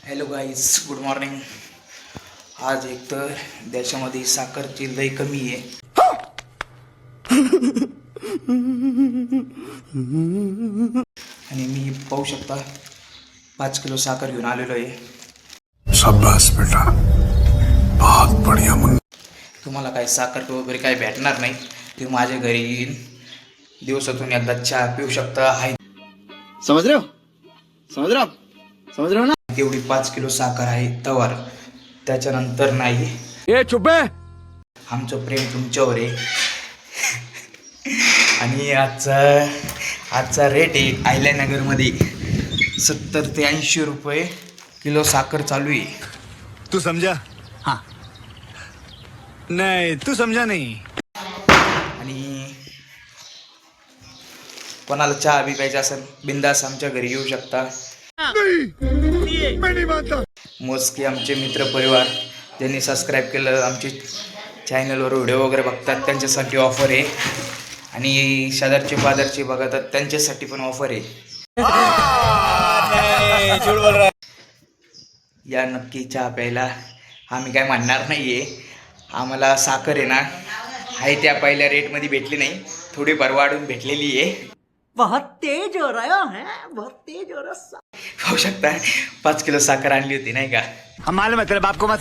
Hello guys, good morning. आज एक तर देशामध्ये साखरची लय कमी आहे. आणि मी पाहू शकता 5 किलो साखर घेऊन आलेलो आहे. शाबाश बेटा, बहुत बढ़िया मुन्ना. तुम्हाला काही साखर वगैरे काही भेटणार नाही. ते माझ्या घरी येईन, दिवसातून एकदा चहा पिऊ शकता. आहे समझ रहे हो ना. तेवढी 5 किलो साखर आहे तवर. त्याच्यानंतर नाही. ये चुप है. आमचं प्रेम तुमच्यावर आहे. आणि आजचा रेट आहे अहिल्यानगरमध्ये 70 ते 80 रुपये किलो साखर चालू आहे. तू समझा? हां. नहीं, तू समझा नहीं. आणि कोणाला चहा बी प्यायचा असेल बिंदास आमच्या घरी येऊ शकता. मोजके आमचे मित्र परिवार ज्यांनी सबस्क्राईब केलं, आमचे चॅनलवर व्हिडिओ वगैरे बघतात त्यांच्यासाठी ऑफर आहे. आणि शेजारचे पाजारचे बघतात त्यांच्यासाठी पण ऑफर आहे. या नक्की चहा प्यायला. आम्ही काय म्हणणार नाही आहे. आम्हाला साखर आहे ना, आहे त्या पहिल्या रेटमध्ये भेटली नाही, थोडीफार वाढून भेटलेली आहे. बहुत तेज हो रहा है, बहुत तेज हो रहा. पाहू शकता 5 किलो साखर आणली होती नाही का. हम मालूम है तेरे बाप को मत